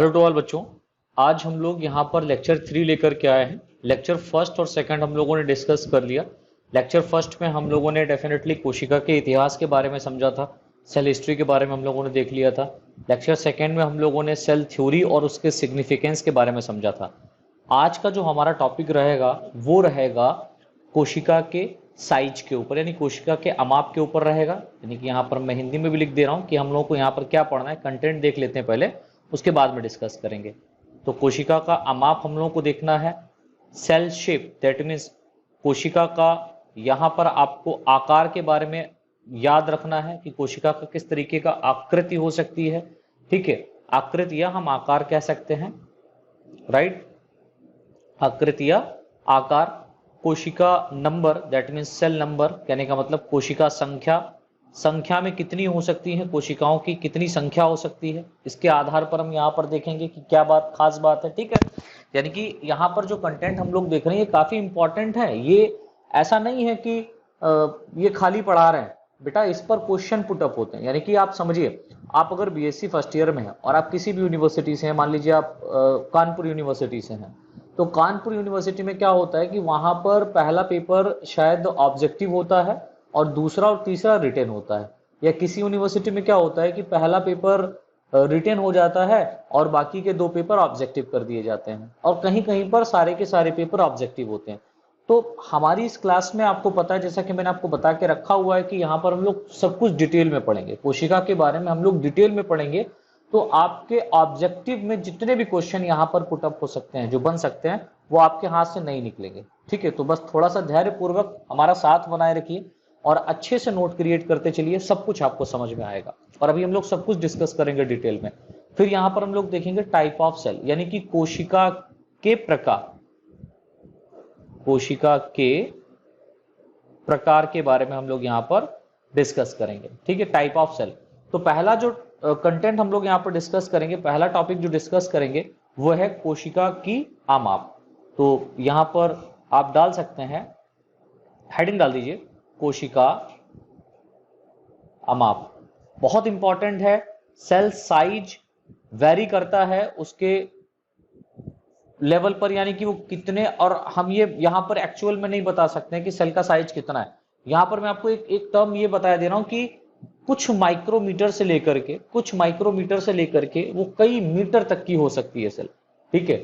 Hello to all बच्चों। आज हम लोग यहाँ पर लेक्चर 3 लेकर के आए हैं। लेक्चर फर्स्ट और सेकंड हम लोगों ने डिस्कस कर लिया। लेक्चर फर्स्ट में हम लोगों ने डेफिनेटली कोशिका के इतिहास के बारे में समझा था, सेल हिस्ट्री के बारे में हम लोगों ने देख लिया था। लेक्चर सेकंड में हम लोगों ने सेल थ्योरी और उसके सिग्निफिकेंस के बारे में समझा था। आज का जो हमारा टॉपिक रहेगा वो रहेगा कोशिका के साइज के ऊपर, यानी कोशिका के अमाप के ऊपर रहेगा। यानी कि यहाँ पर मैं हिंदी में भी लिख दे रहा हूँ कि हम लोगों को यहाँ पर क्या पढ़ना है। कंटेंट देख लेते हैं पहले, उसके बाद में डिस्कस करेंगे। तो कोशिका का अमाप हम लोगों को देखना है। सेल शेप, दैट मीन्स कोशिका का यहाँ पर आपको आकार के बारे में याद रखना है कि कोशिका का किस तरीके का आकृति हो सकती है। ठीक है, आकृति या हम आकार कह सकते हैं, राइट। आकृति या आकार। कोशिका number, that means cell number, कहने का मतलब कोशिका संख्या। संख्या में कितनी हो सकती है, कोशिकाओं की कितनी संख्या हो सकती है, इसके आधार पर हम यहाँ पर देखेंगे कि क्या बात खास बात है। ठीक है, यानी कि यहाँ पर जो कंटेंट हम लोग देख रहे हैं ये काफी इंपॉर्टेंट है। ये ऐसा नहीं है कि ये खाली पढ़ा रहे हैं बेटा, इस पर क्वेश्चन पुट अप होते हैं। यानी कि आप समझिए, आप अगर बीएससी फर्स्ट ईयर में हैं और आप किसी भी यूनिवर्सिटी से हैं, मान लीजिए आप कानपुर यूनिवर्सिटी से हैं, तो कानपुर यूनिवर्सिटी में क्या होता है कि वहां पर पहला पेपर शायद ऑब्जेक्टिव होता है और दूसरा और तीसरा रिटेन होता है। या किसी यूनिवर्सिटी में क्या होता है कि पहला पेपर रिटेन हो जाता है और बाकी के 2 पेपर ऑब्जेक्टिव कर दिए जाते हैं, और कहीं कहीं पर सारे के सारे पेपर ऑब्जेक्टिव होते हैं। तो हमारी इस क्लास में आपको पता है, जैसा कि मैंने आपको बता के रखा हुआ है कि यहाँ पर हम लोग सब कुछ डिटेल में पढ़ेंगे, कोशिका के बारे में हम लोग डिटेल में पढ़ेंगे। तो आपके ऑब्जेक्टिव में जितने भी क्वेश्चन यहाँ पर पुटअप हो सकते हैं, जो बन सकते हैं, वो आपके हाथ से नहीं निकलेंगे। ठीक है, तो बस थोड़ा सा धैर्य पूर्वक हमारा साथ बनाए रखिए और अच्छे से नोट क्रिएट करते चलिए, सब कुछ आपको समझ में आएगा। और अभी हम लोग सब कुछ डिस्कस करेंगे डिटेल में। फिर यहाँ पर हम लोग देखेंगे टाइप ऑफ सेल, यानी कि कोशिका के प्रकार, कोशिका के प्रकार के बारे में हम लोग यहाँ पर डिस्कस करेंगे। ठीक है, टाइप ऑफ सेल। तो पहला जो कंटेंट हम लोग यहाँ पर डिस्कस करेंगे, पहला टॉपिक जो डिस्कस करेंगे वो है कोशिका की आमाप। तो यहाँ पर आप डाल सकते हैं, हेडिंग डाल दीजिए, कोशिका अमाप। बहुत इंपॉर्टेंट है। सेल साइज वेरी करता है उसके लेवल पर, यानी कि वो कितने, और हम ये यहाँ पर एक्चुअल में नहीं बता सकते हैं कि सेल का साइज कितना है। यहाँ पर मैं आपको एक टर्म ये बता दे रहा हूं कि कुछ माइक्रोमीटर से लेकर के, कुछ माइक्रोमीटर से लेकर के वो कई मीटर तक की हो सकती है सेल। ठीक है,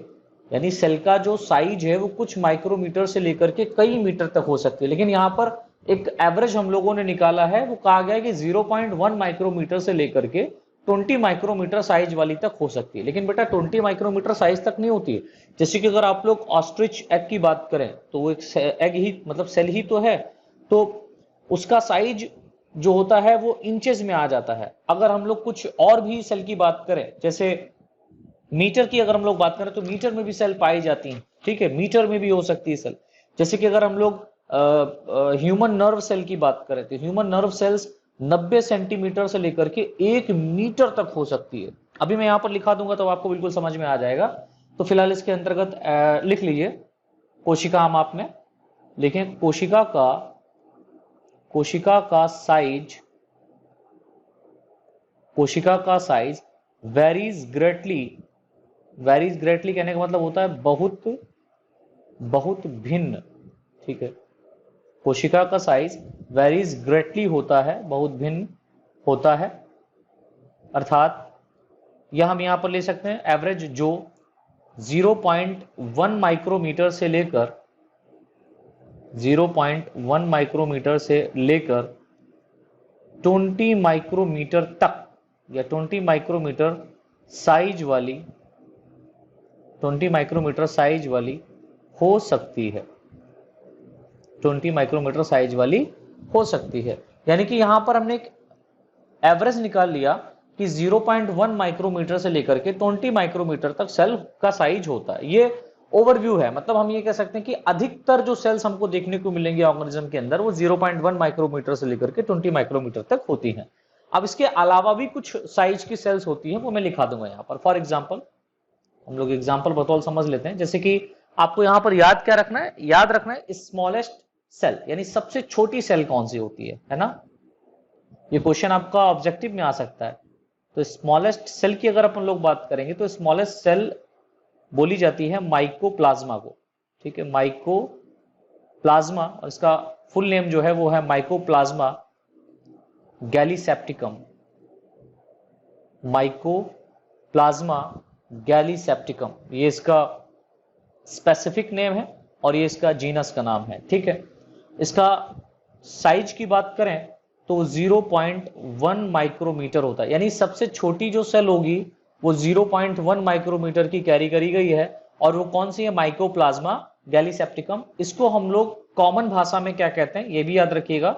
यानी सेल का जो साइज है वो कुछ माइक्रोमीटर से लेकर के कई मीटर तक हो सकती है। लेकिन यहाँ पर एक एवरेज हम लोगों ने निकाला है, वो कहा गया है कि 0.1 माइक्रोमीटर से लेकर के 20 माइक्रोमीटर साइज वाली तक हो सकती है। लेकिन बेटा 20 माइक्रोमीटर साइज तक नहीं होती है। जैसे कि अगर आप लोग ऑस्ट्रिच एग की बात करें तो वो एक एग ही मतलब सेल ही तो है, तो उसका साइज जो होता है वो इंचेस में आ जाता है। अगर हम लोग कुछ और भी सेल की बात करें, जैसे मीटर की अगर हम लोग बात करें तो मीटर में भी सेल पाई जाती हैं। ठीक है, मीटर में भी हो सकती है सेल। जैसे कि अगर हम लोग ह्यूमन नर्व सेल की बात करें तो ह्यूमन नर्व सेल्स 90 सेंटीमीटर से लेकर के 1 मीटर तक हो सकती है। अभी मैं यहां पर लिखा दूंगा तो आपको बिल्कुल समझ में आ जाएगा। तो फिलहाल इसके अंतर्गत लिख लीजिए, कोशिका हम आप में लिखें, कोशिका का size varies greatly. Varies greatly कहने का मतलब होता है बहुत भिन्न। ठीक है, कोशिका का साइज वेरीज ग्रेटली होता है, बहुत भिन्न होता है। अर्थात यह हम यहां पर ले सकते हैं एवरेज, जो 0.1 माइक्रोमीटर से लेकर 0.1 माइक्रोमीटर से लेकर 20 माइक्रोमीटर तक, या 20 माइक्रोमीटर साइज वाली, 20 माइक्रोमीटर साइज वाली हो सकती है। 20 माइक्रोमीटर साइज वाली हो सकती है। यानी कि यहां पर हमने एक एवरेज निकाल लिया कि 0.1 माइक्रोमीटर से लेकर के 20 माइक्रोमीटर तक सेल का साइज होता है। ये ओवरव्यू है, मतलब हम ये कह सकते हैं कि अधिकतर जो सेल्स हमको देखने को मिलेंगे ऑर्गेनिज्म के अंदर वो 0.1 माइक्रोमीटर से लेकर के 20 माइक्रोमीटर तक होती हैं। अब इसके अलावा भी कुछ साइज की सेल्स होती हैं, वो मैं लिखा दूंगा यहाँ पर। फॉर एग्जाम्पल हम लोग एग्जाम्पल बतौर समझ लेते हैं। जैसे कि आपको यहाँ पर याद क्या रखना है, याद रखना है स्मॉलेस्ट सेल, यानी सबसे छोटी सेल कौन सी होती है ना। ये क्वेश्चन आपका ऑब्जेक्टिव में आ सकता है। तो स्मॉलेस्ट सेल की अगर अपन लोग बात करेंगे तो स्मॉलेस्ट सेल बोली जाती है माइकोप्लाज्मा को, ठीक है, माइकोप्लाज्मा, और इसका फुल नेम जो है वो है माइकोप्लाज्मा गैलीसेप्टिकम, माइकोप्लाज्मा गैलीसेप्टिकम, ये इसका स्पेसिफिक नेम है और ये इसका जीनस का नाम है, ठीक है। इसका साइज की बात करें तो 0.1 माइक्रोमीटर होता है, यानी सबसे छोटी जो सेल होगी वो 0.1 माइक्रोमीटर की कैरी करी गई है, और वो कौन सी है, माइकोप्लाज्मा गैलीसेप्टिकम। इसको हम लोग कॉमन भाषा में क्या कहते हैं ये भी याद रखिएगा,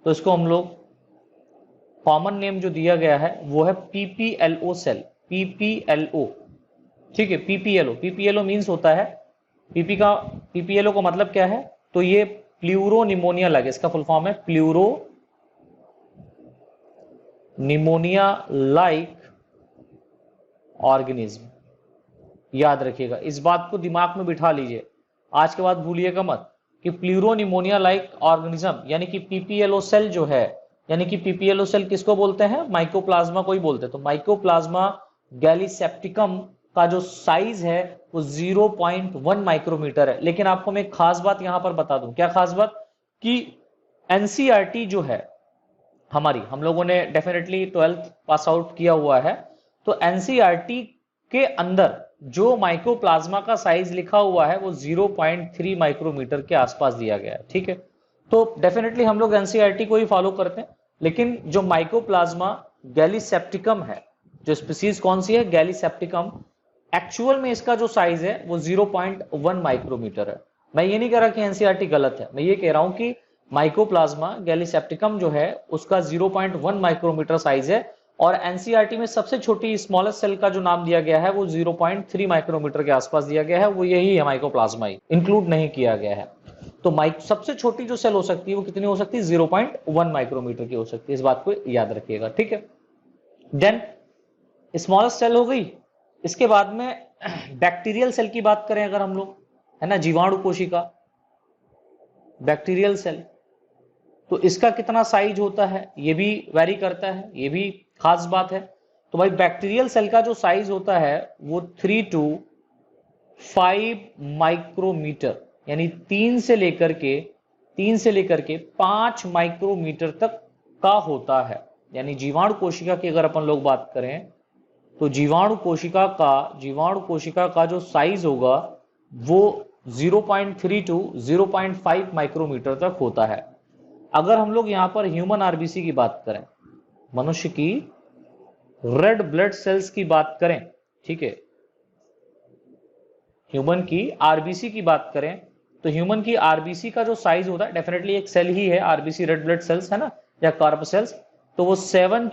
तो इसको हम लोग कॉमन नेम जो दिया गया है वो है पीपीएलओ सेल, पीपीएलओ, ठीक है, पीपीएलओ। पीपीएलओ मीन्स होता है, पीपीएलओ का मतलब क्या है, तो ये प्लूरो निमोनिया लाइक, इसका फुल फॉर्म है प्लूरो निमोनिया लाइक ऑर्गेनिज्म। याद रखिएगा, इस बात को दिमाग में बिठा लीजिए, आज के बाद भूलिएगा मत कि प्लूरो निमोनिया लाइक ऑर्गेनिज्म यानी कि पीपीएलओ सेल जो है, यानी कि पीपीएलओ सेल किसको बोलते हैं, माइकोप्लाज्मा को ही बोलते हैं। तो माइकोप्लाज्मा गैलीसेप्टिकम का जो साइज है वो 0.1 माइक्रोमीटर है। लेकिन आपको मैं एक खास बात यहां पर बता दूं, क्या खास बात, कि एनसीईआरटी जो है हमारी, हम लोगों ने डेफिनेटली 12th पास आउट किया हुआ है, तो एनसीईआरटी के अंदर जो माइकोप्लाज्मा का साइज लिखा हुआ है वो 0.3 माइक्रोमीटर के आसपास दिया गया है, ठीक है। तो डेफिनेटली हम लोग एनसीईआरटी को ही फॉलो करते हैं, लेकिन जो माइकोप्लाज्मा गैलीसेप्टिकम है, जो स्पीसीज कौन सी है, गैलीसेप्टिकम, एक्चुअल में इसका जो साइज है वो 0.1 माइक्रोमीटर है। मैं ये नहीं कह रहा कि एनसीईआरटी गलत है, मैं ये कह रहा हूं कि माइकोप्लाज्मा गैलीसेप्टिकम जो है उसका 0.1 माइक्रोमीटर साइज है, और एनसीईआरटी में सबसे छोटी स्मॉलेस्ट सेल का जो नाम दिया गया है वो 0.3 माइक्रोमीटर के आसपास दिया गया है, वो यही है, माइकोप्लाज्मा ही इंक्लूड नहीं किया गया है। तो सबसे छोटी जो सेल हो सकती है वो कितनी हो सकती है, 0.1 माइक्रोमीटर की हो सकती है, इस बात को याद रखिएगा, ठीक है। देन स्मॉलेस्ट सेल हो गई, इसके बाद में बैक्टीरियल सेल की बात करें अगर हम लोग, है ना, जीवाणु कोशिका, बैक्टीरियल सेल, तो इसका कितना साइज होता है ये भी वेरी करता है, ये भी खास बात है। तो भाई बैक्टीरियल सेल का जो साइज होता है वो 3 to 5 माइक्रोमीटर, यानी 3 से लेकर के 5 माइक्रोमीटर तक का होता है। यानी जीवाणु कोशिका की अगर अपन लोग बात करें तो जीवाणु कोशिका का जो साइज होगा वो 0.3 to 0.5 माइक्रोमीटर तक होता है। अगर हम लोग यहां पर ह्यूमन आरबीसी की बात करें, मनुष्य की रेड ब्लड सेल्स की बात करें, ठीक है, ह्यूमन की आरबीसी की बात करें, तो ह्यूमन की आरबीसी का जो साइज होता है, डेफिनेटली एक सेल ही है आरबीसी, रेड ब्लड सेल्स है ना, या कार्प सेल्स, तो वो 7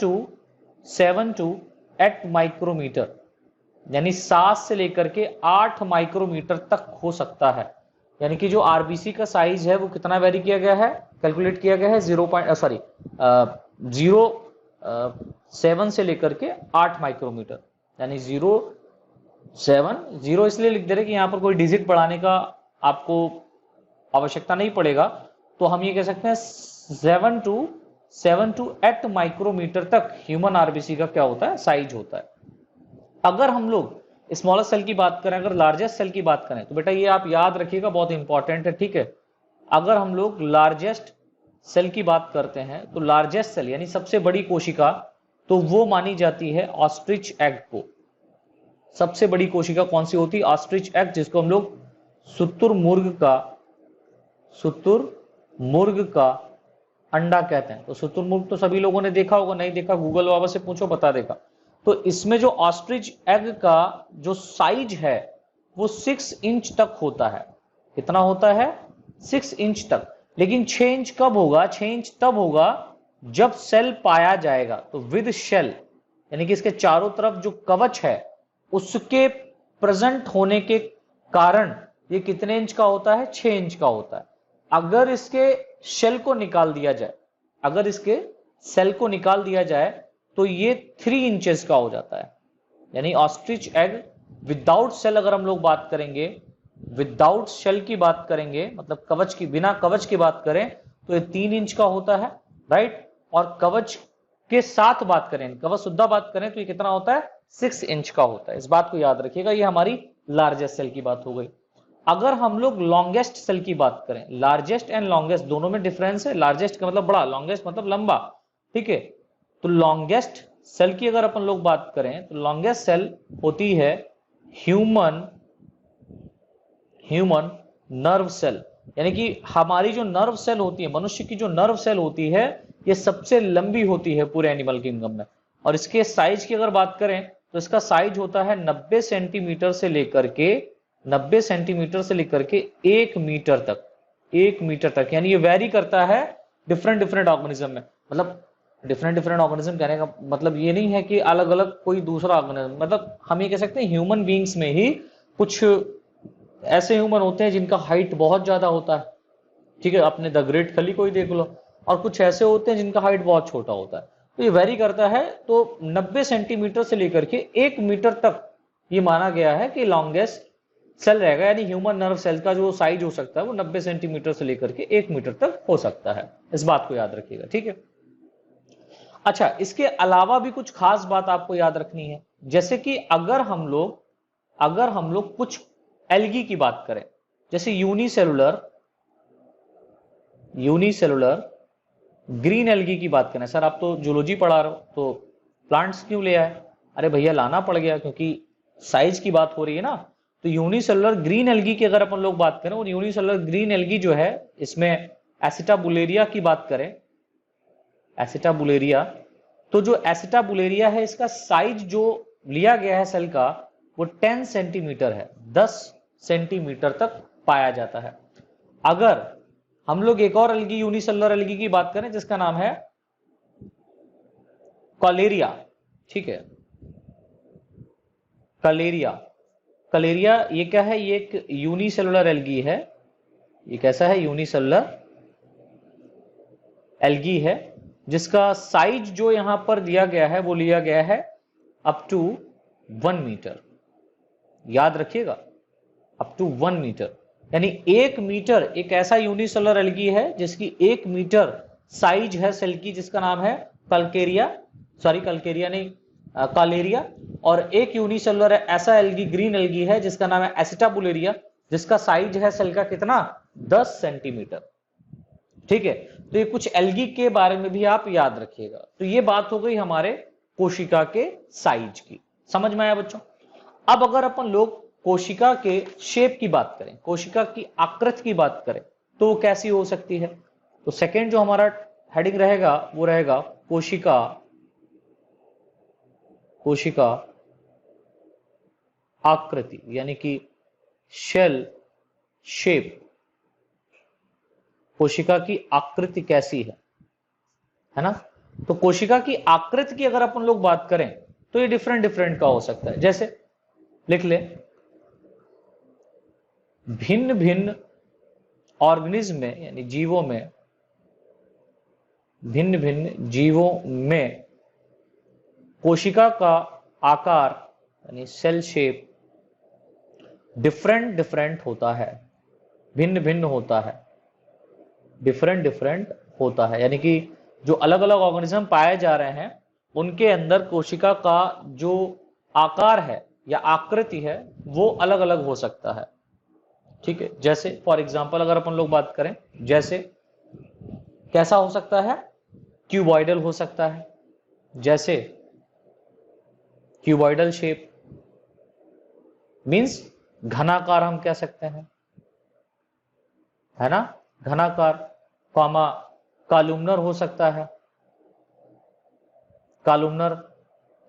to 8 माइक्रोमीटर, यानी 7 से लेकर के 8 माइक्रोमीटर तक हो सकता है। यानी कि जो आरबीसी का साइज है वो कितना वेरी किया गया है, कैलकुलेट किया गया है 0.7 से लेकर के 8 माइक्रोमीटर, यानी 0.7 इसलिए लिख दे रहे कि यहां पर कोई डिजिट बढ़ाने का आपको आवश्यकता नहीं पड़ेगा, तो हम ये कह सकते हैं 7 to 8 माइक्रोमीटर तक ह्यूमन आरबीसी का क्या होता है, साइज होता है। अगर हम लोग स्मॉलेस्ट सेल की बात करें, अगर लार्जेस्ट सेल की बात करें, तो बेटा ये आप याद रखिएगा, बहुत इंपॉर्टेंट है, ठीक है। अगर हम लोग लार्जेस्ट सेल की बात करते हैं तो लार्जेस्ट सेल यानी सबसे बड़ी कोशिका, तो वो मानी जाती है ऑस्ट्रिच एग को। सबसे बड़ी कोशिका कौन सी होती है, ऑस्ट्रिच एग, जिसको हम लोग शुतुरमुर्ग का अंडा कहते हैं। तो शुतुरमुर्ग तो सभी लोगों ने देखा होगा, नहीं देखा गूगल बाबा से पूछो, बता देगा। तो इसमें जो ऑस्ट्रिच एग का जो साइज है वो 6 इंच तक होता है। कितना होता है, 6 इंच तक। लेकिन 6 इंच कब होगा, 6 इंच तब होगा जब सेल पाया जाएगा। तो विद शेल यानी कि इसके चारों तरफ जो कवच है उसके प्रेजेंट होने के कारण ये कितने इंच का होता है, 6 इंच का होता है। अगर इसके शेल को निकाल दिया जाए, तो ये 3 इंचेस का हो जाता है। यानी ऑस्ट्रिच एग विदाउट सेल अगर हम लोग बात करेंगे, विदाउट शेल की बात करेंगे, मतलब बिना कवच की बात करें, तो ये 3 इंच का होता है, राइट। और कवच के साथ बात करें, कवचुद्धा बात करें, तो ये कितना होता है, 6 इंच का होता है। इस बात को याद रखिएगा। ये हमारी लार्जेस्ट सेल की बात हो गई। अगर हम लोग लॉन्गेस्ट सेल की बात करें, लार्जेस्ट एंड लॉन्गेस्ट दोनों में डिफरेंस है। लार्जेस्ट का मतलब बड़ा, लॉन्गेस्ट मतलब लंबा, ठीक है। तो लॉन्गेस्ट सेल की अगर अपन लोग बात करें तो लॉन्गेस्ट सेल होती है ह्यूमन नर्व सेल, यानी कि हमारी जो नर्व सेल होती है, मनुष्य की जो नर्व सेल होती है, ये सबसे लंबी होती है पूरे एनिमल किंगडम में। और इसके साइज की अगर बात करें तो इसका साइज होता है 90 सेंटीमीटर से लेकर के 1 मीटर तक, 1 मीटर तक। यानी ये वेरी करता है डिफरेंट ऑर्गेनिज्म में। मतलब डिफरेंट ऑर्गेनिज्म कहने का मतलब ये नहीं है कि अलग अलग कोई दूसरा ऑर्गेनिज्म, मतलब हम ये कह सकते हैं ह्यूमन बींग्स में ही कुछ ऐसे ह्यूमन होते हैं जिनका हाइट बहुत ज्यादा होता है, ठीक है, अपने द ग्रेट खली को ही देख लो, और कुछ ऐसे होते हैं जिनका हाइट बहुत छोटा होता है। तो ये वेरी करता है। तो 90 सेंटीमीटर से लेकर के 1 मीटर तक ये माना गया है कि लॉन्गेस्ट सेल रहेगा, यानी ह्यूमन नर्व सेल का जो साइज हो सकता है वो 90 सेंटीमीटर से लेकर के 1 मीटर तक हो सकता है। इस बात को याद रखिएगा, ठीक है। अच्छा, इसके अलावा भी कुछ खास बात आपको याद रखनी है, जैसे कि अगर हम लोग कुछ एल्गी की बात करें, जैसे यूनिसेलुलर ग्रीन एल्गी की बात करें। सर आप तो जूलॉजी पढ़ा रहे हो, तो प्लांट्स क्यों ले आए? अरे भैया लाना पड़ गया, क्योंकि साइज की बात हो रही है ना। तो यूनिसेलुलर ग्रीन एल्गी की अगर अपन लोग बात करें, और यूनिसेलुलर ग्रीन एल्गी जो है, इसमें एसिटाबुलेरिया की बात करें, एसिटाबुलेरिया, तो जो एसिटाबुलेरिया है इसका साइज जो लिया गया है सेल का वो 10 सेंटीमीटर है, 10 सेंटीमीटर तक पाया जाता है। अगर हम लोग एक और एल्गी, यूनिसेलुलर एल्गी की बात करें जिसका नाम है कॉलेरिया, ठीक है, कलेरिया ये क्या है? ये एक यूनिसेलुलर एल्गी है। ये कैसा है? यूनिसेलुलर एल्गी है, जिसका साइज जो यहां पर दिया गया है वो लिया गया है अप टू 1 मीटर। याद रखिएगा, अप टू 1 मीटर, यानी 1 मीटर एक ऐसा यूनिसेलुलर एल्गी है जिसकी 1 मीटर साइज है सेल की, जिसका नाम है कॉलेरिया। और एक यूनिसेलुलर ऐसा एल्गी, ग्रीन एल्गी है, जिसका नाम है एसिटाबुलेरिया, जिसका साइज है सेल का कितना? 10 सेंटीमीटर, ठीक है। तो ये कुछ एल्गी के बारे में भी आप याद रखिएगा। तो ये बात हो गई हमारे कोशिका के साइज की, समझ में आया बच्चों? अब अगर अपन लोग कोशिका के शेप की बात करें, कोशिका की आकृति की बात करें, तो वो कैसी हो सकती है? तो सेकंड जो हमारा हेडिंग रहेगा वो रहेगा कोशिका आकृति, यानी कि शेल शेप। कोशिका की आकृति कैसी है ना? तो कोशिका की आकृति की अगर अपन लोग बात करें तो ये डिफरेंट का हो सकता है। जैसे लिख ले, भिन्न भिन्न ऑर्गेनिज्म में, यानी जीवों में, भिन्न भिन्न जीवों में कोशिका का आकार यानी सेल शेप डिफरेंट होता है, भिन्न भिन्न होता है, डिफरेंट होता है। यानी कि जो अलग अलग ऑर्गेनिज्म पाए जा रहे हैं उनके अंदर कोशिका का जो आकार है या आकृति है वो अलग अलग हो सकता है, ठीक है। जैसे फॉर एग्जांपल अगर अपन लोग बात करें, जैसे कैसा हो सकता है? क्यूबॉइडल हो सकता है, जैसे क्यूबॉइडल शेप मींस घनाकार हम कह सकते हैं, है ना, घनाकार, कॉमा कॉलुमनर हो सकता है, कॉलुमनर,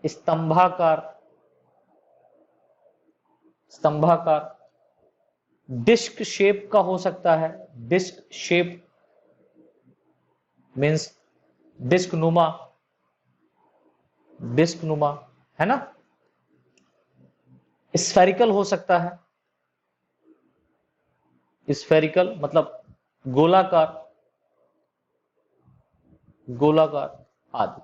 स्तंभाकार, डिस्क शेप का हो सकता है, डिस्क शेप मींस डिस्क नुमा, है ना। स्फेरिकल हो सकता है, स्फेरिकल मतलब गोलाकार आदि।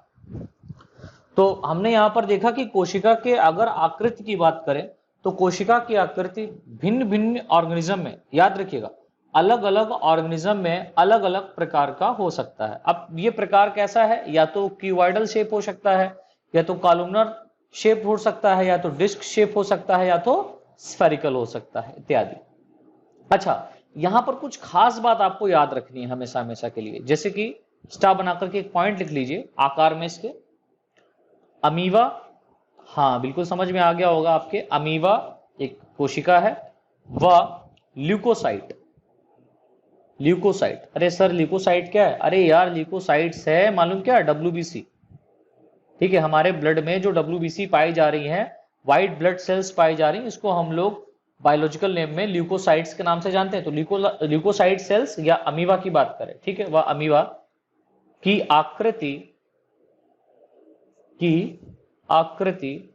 तो हमने यहां पर देखा कि कोशिका के अगर आकृति की बात करें तो कोशिका की आकृति भिन्न भिन्न ऑर्गेनिज्म में, याद रखिएगा, अलग अलग ऑर्गेनिज्म में अलग अलग प्रकार का हो सकता है। अब ये प्रकार कैसा है, या तो क्यूबॉइडल शेप हो सकता है, या तो कॉलमनर शेप हो सकता है, या तो डिस्क शेप हो सकता है, या तो स्फेरिकल हो सकता है, इत्यादि। अच्छा, यहां पर कुछ खास बात आपको याद रखनी है हमेशा हमेशा के लिए, जैसे कि स्टार बनाकर के एक पॉइंट लिख लीजिए आकार में इसके। अमीबा, हाँ बिल्कुल समझ में आ गया होगा आपके, अमीबा एक कोशिका है। व ल्यूकोसाइट, ल्यूकोसाइट, अरे सर ल्यूकोसाइट क्या है, अरे यार ल्यूकोसाइट्स है मालूम क्या, डब्ल्यूबीसी। ठीक है, हमारे ब्लड में जो डब्ल्यूबीसी पाई जा रही है, व्हाइट ब्लड सेल्स पाई जा रही है, इसको हम लोग बायोलॉजिकल नेम में ल्यूकोसाइट्स के नाम से जानते हैं। तो ल्यूकोसाइट सेल्स या अमीबा की बात करें, ठीक है, वह अमीबा की आकृति, की आकृति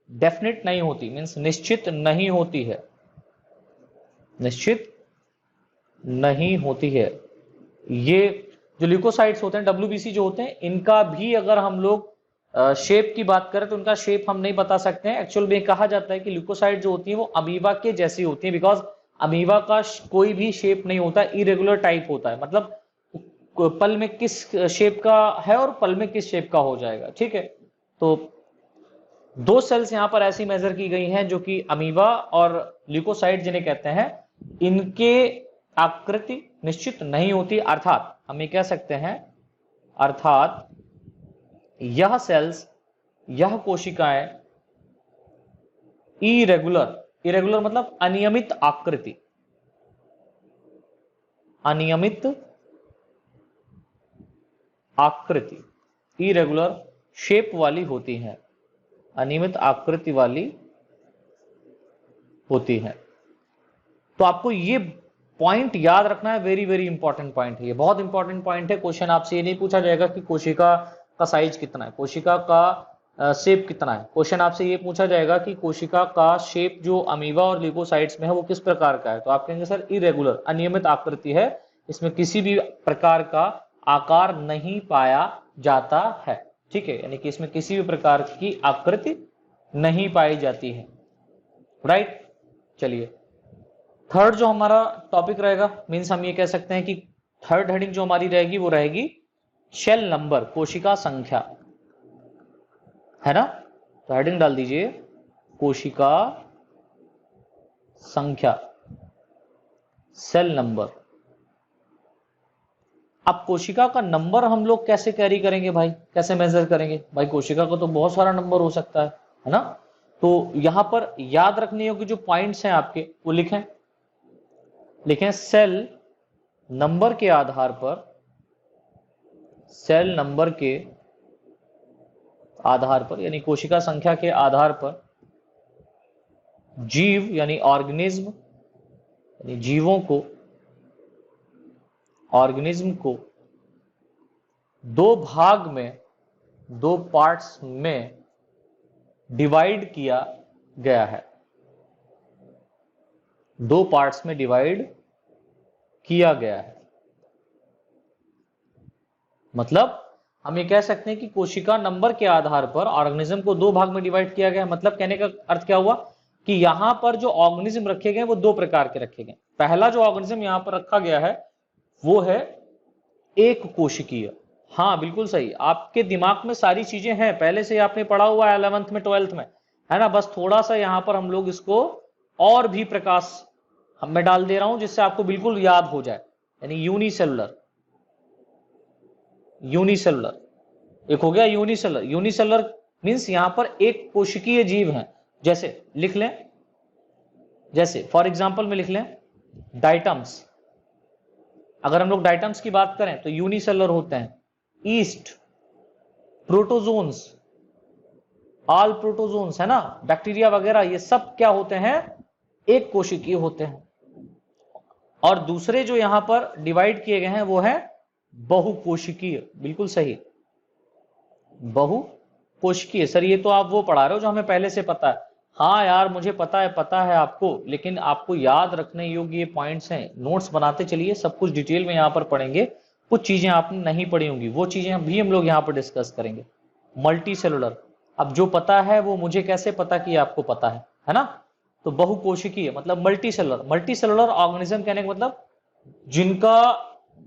डेफिनेट नहीं होती, मीन्स निश्चित नहीं होती है, निश्चित नहीं होती है। ये जो ल्यूकोसाइट्स होते हैं, डब्ल्यूबीसी जो होते हैं, इनका भी अगर हम लोग शेप की बात करें तो उनका शेप हम नहीं बता सकते हैं। एक्चुअल में कहा जाता है कि ल्यूकोसाइट जो होती है वो अमीबा के जैसी होती है, बिकॉज अमीबा का कोई भी शेप नहीं होता, इरेगुलर टाइप होता है, मतलब पल में किस शेप का है और पल में किस शेप का हो जाएगा। ठीक है, तो दो सेल्स यहां पर ऐसी मेजर की गई हैं जो कि अमीबा और ल्यूकोसाइट जिन्हें कहते हैं, इनके आकृति निश्चित नहीं होती, अर्थात हम ये कह सकते हैं, अर्थात यह सेल्स, यह कोशिकाएं इरेगुलर, इरेगुलर मतलब अनियमित आकृति, अनियमित आकृति, इरेगुलर शेप वाली होती हैं, अनियमित आकृति वाली होती है। तो आपको ये पॉइंट याद रखना है, वेरी वेरी इंपॉर्टेंट पॉइंट है, ये बहुत इंपॉर्टेंट पॉइंट है। क्वेश्चन आपसे ये नहीं पूछा जाएगा कि कोशिका का साइज कितना है, कोशिका का शेप कितना है। क्वेश्चन आपसे ये पूछा जाएगा कि कोशिका का शेप जो अमीबा और ल्यूकोसाइट्स में है वो किस प्रकार का है, तो आप कहेंगे सर इरेगुलर, अनियमित आकृति है, इसमें किसी भी प्रकार का आकार नहीं पाया जाता है। ठीक है, यानी कि इसमें किसी भी प्रकार की आकृति नहीं पाई जाती है, राइट। चलिए, थर्ड जो हमारा टॉपिक रहेगा, मीन्स हम ये कह सकते हैं कि थर्ड हेडिंग जो हमारी रहेगी वो रहेगी शेल नंबर, कोशिका संख्या, है ना। तो हेडिंग डाल दीजिए कोशिका संख्या, सेल नंबर। अब कोशिका का नंबर हम लोग कैसे कैरी करेंगे भाई, कैसे मेजर करेंगे भाई, कोशिका का तो बहुत सारा नंबर हो सकता है ना। तो यहां पर याद रखने योग्य जो पॉइंट्स हैं आपके वो लिखें, लिखें सेल नंबर के आधार पर, सेल नंबर के आधार पर यानी कोशिका संख्या के आधार पर जीव यानी ऑर्गेनिज्म, यानी जीवों को, ऑर्गेनिज्म को दो भाग में, दो पार्ट्स में डिवाइड किया गया है, दो पार्ट्स में डिवाइड किया गया है। मतलब हम ये कह सकते हैं कि कोशिका नंबर के आधार पर ऑर्गेनिज्म को दो भाग में डिवाइड किया गया है। मतलब कहने का अर्थ क्या हुआ कि यहां पर जो ऑर्गेनिज्म रखे गए वो दो प्रकार के रखे गए। पहला जो ऑर्गेनिज्म यहां पर रखा गया है वो है एक कोशिकीय। हाँ बिल्कुल सही, आपके दिमाग में सारी चीजें हैं, पहले से आपने पढ़ा हुआ है 11th में 12th में, है ना। बस थोड़ा सा यहां पर हम लोग इसको और भी प्रकाश मैं डाल दे रहा हूं जिससे आपको बिल्कुल याद हो जाए। यानी यूनिसेलुलर, यूनिसेलुलर एक हो गया यूनिसेलुलर। यूनिसेलुलर मींस यहां पर एक कोशिकीय जीव है। जैसे लिख लें, जैसे फॉर एग्जांपल में लिख लें डाइटम्स। अगर हम लोग डाइटम्स की बात करें तो यूनिसेलुलर होते हैं। ईस्ट, प्रोटोजोन्स, ऑल प्रोटोजोन्स, है ना, बैक्टीरिया वगैरह, ये सब क्या होते हैं, एक कोशिकीय होते हैं। और दूसरे जो यहां पर डिवाइड किए गए हैं वो है बहुकोशिकीय। बिल्कुल सही, बहुकोशिकीय। सर ये तो आप वो पढ़ा रहे हो जो हमें पहले से पता है। हाँ यार मुझे पता है आपको, लेकिन आपको याद रखने योग्य ये पॉइंट्स हैं, नोट्स बनाते चलिए, सब कुछ डिटेल में यहां पर पढ़ेंगे। कुछ चीजें आपने नहीं पढ़ी होंगी, वो चीजें भी हम लोग यहां पर डिस्कस करेंगे। मल्टी सेलुलर, अब जो पता है वो मुझे कैसे पता कि आपको पता है ना। तो बहुकोशिकीय मतलब multi cellular, multi cellular organism कहने का मतलब जिनका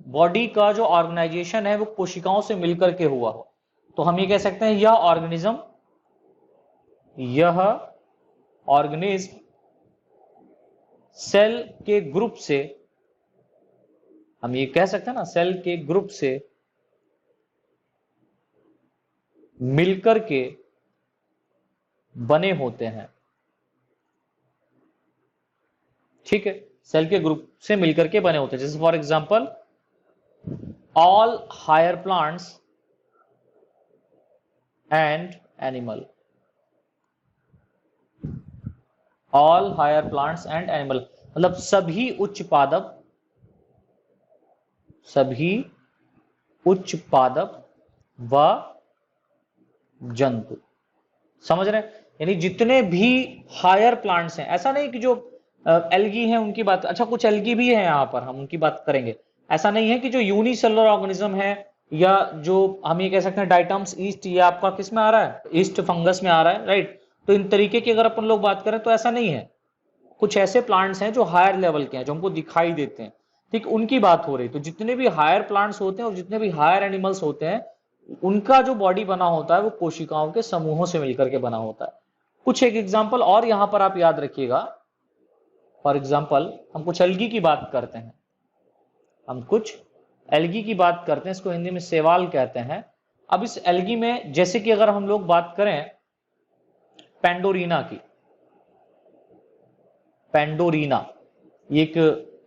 बॉडी का जो ऑर्गेनाइजेशन है वो कोशिकाओं से मिलकर के हुआ हो, तो हम ये कह सकते हैं यह ऑर्गेनिज्म सेल के ग्रुप से, हम ये कह सकते हैं ना, सेल के ग्रुप से मिलकर के बने होते हैं। ठीक है, सेल के ग्रुप से मिलकर के बने होते हैं। जैसे for example all higher plants and animal, all higher plants and animal मतलब सभी उच्च पादप, सभी उच्च पादप व जंतु। समझ रहे हैं? यानी जितने भी हायर प्लांट्स हैं, ऐसा नहीं कि जो एल्गी हैं उनकी बात, अच्छा कुछ एल्गी भी है यहां पर, हम उनकी बात करेंगे। ऐसा नहीं है कि जो यूनिसेलुलर ऑर्गेनिज्म है, या जो हम ये कह सकते हैं डाइटम्स ईस्ट, ये आपका किस में आ रहा है? ईस्ट फंगस में आ रहा है, राइट। तो इन तरीके की अगर अपन लोग बात करें तो ऐसा नहीं है। कुछ ऐसे प्लांट्स हैं जो हायर लेवल के हैं, जो हमको दिखाई देते हैं, ठीक, उनकी बात हो रही। तो जितने भी हायर प्लांट्स होते हैं और जितने भी हायर एनिमल्स होते हैं, उनका जो बॉडी बना होता है वो कोशिकाओं के समूहों से मिलकर के बना होता है। कुछ एक एग्जांपल और यहां पर आप याद रखिएगा। फॉर एग्जांपल हम कुछ एल्गी की बात करते हैं, हम कुछ एल्गी की बात करते हैं, इसको हिंदी में शैवाल कहते हैं। अब इस एल्गी में जैसे कि अगर हम लोग बात करें पेंडोरिना की, पेंडोरिना ये एक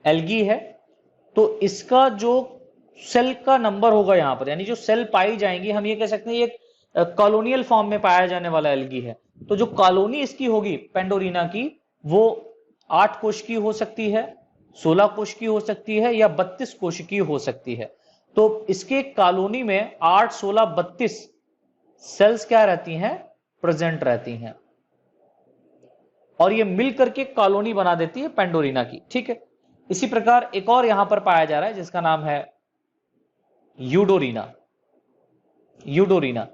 एल्गी है, तो इसका जो सेल का नंबर होगा यहां पर, यानी जो सेल पाई जाएंगी, हम ये कह सकते हैं ये कॉलोनियल फॉर्म में पाया जाने वाला एल्गी है। तो जो कॉलोनी इसकी होगी पेंडोरिना की, वो 8 कोश की हो सकती है, 16 कोश की हो सकती है, या 32 कोश की हो सकती है। तो इसके कॉलोनी में 8, 16, 32 सेल्स क्या रहती हैं? प्रेजेंट रहती हैं, और ये मिलकर के कॉलोनी बना देती है पेंडोरिना की। ठीक है, इसी प्रकार एक और यहां पर पाया जा रहा है जिसका नाम है यूडोरिना। यूडोरिना,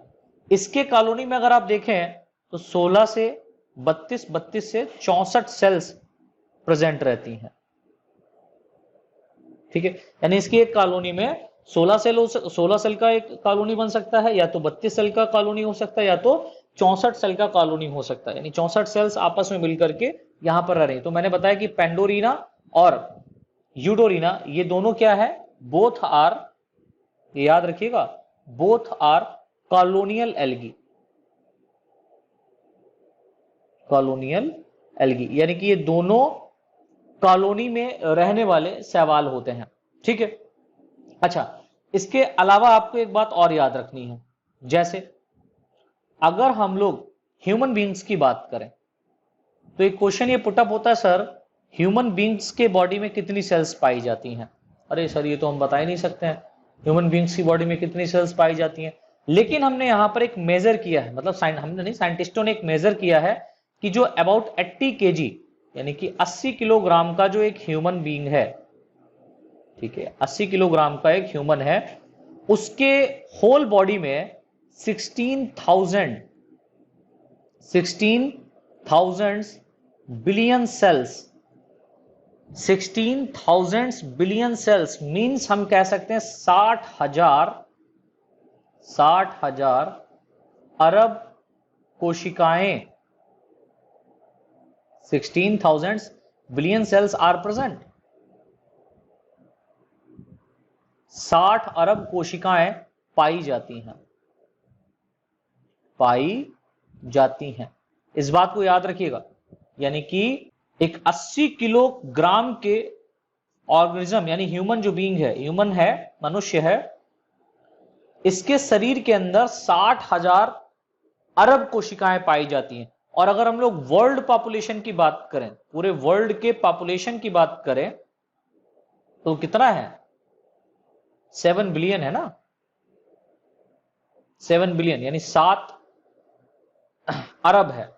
इसके कॉलोनी में अगर आप देखें तो 16 से 32, 32 से 64 सेल्स प्रेजेंट रहती हैं। ठीक है, यानी इसकी एक कॉलोनी में 16 सेल का एक कॉलोनी बन सकता है, या तो 32 सेल का कॉलोनी हो सकता है, या तो 64 सेल का कॉलोनी हो सकता है। यानी 64 सेल्स आपस में मिलकर के यहां पर रह रही। तो मैंने बताया कि पेंडोरिना और यूडोरिना ये दोनों क्या है? बोथ आर, याद रखिएगा, both are colonial algae, colonial algae, यानी कि ये दोनों कॉलोनी में रहने वाले शैवाल होते हैं। ठीक है, अच्छा इसके अलावा आपको एक बात और याद रखनी है, जैसे अगर हम लोग ह्यूमन बींग्स की बात करें तो एक क्वेश्चन ये पुटअप होता है, सर ह्यूमन बींग्स के बॉडी में कितनी सेल्स पाई जाती हैं? अरे सर ये तो हम बता ही नहीं सकते हैं ह्यूमन बींग्स की बॉडी में कितनी सेल्स पाई जाती हैं। लेकिन हमने यहां पर एक मेजर किया है, मतलब हमने नहीं, साइंटिस्टों ने एक मेजर किया है कि जो अबाउट 80 kg यानी कि 80 किलोग्राम का जो एक ह्यूमन बींग है, ठीक है, 80 किलोग्राम का एक ह्यूमन है, उसके होल बॉडी में 16,000 billion cells, 16,000 billion cells means हम कह सकते हैं 60,000 अरब कोशिकाएं, 16,000 बिलियन सेल्स आर प्रेजेंट। 60 अरब कोशिकाएं पाई जाती हैं, पाई जाती हैं। इस बात को याद रखिएगा, यानी कि एक 80 किलोग्राम के ऑर्गेनिज्म, यानी ह्यूमन जो बीइंग है, ह्यूमन है, मनुष्य है, इसके शरीर के अंदर 60,000 अरब कोशिकाएं पाई जाती हैं। और अगर हम लोग वर्ल्ड पॉपुलेशन की बात करें, पूरे वर्ल्ड के पॉपुलेशन की बात करें, तो कितना है? 7 बिलियन है ना, 7 बिलियन यानी 7 अरब है।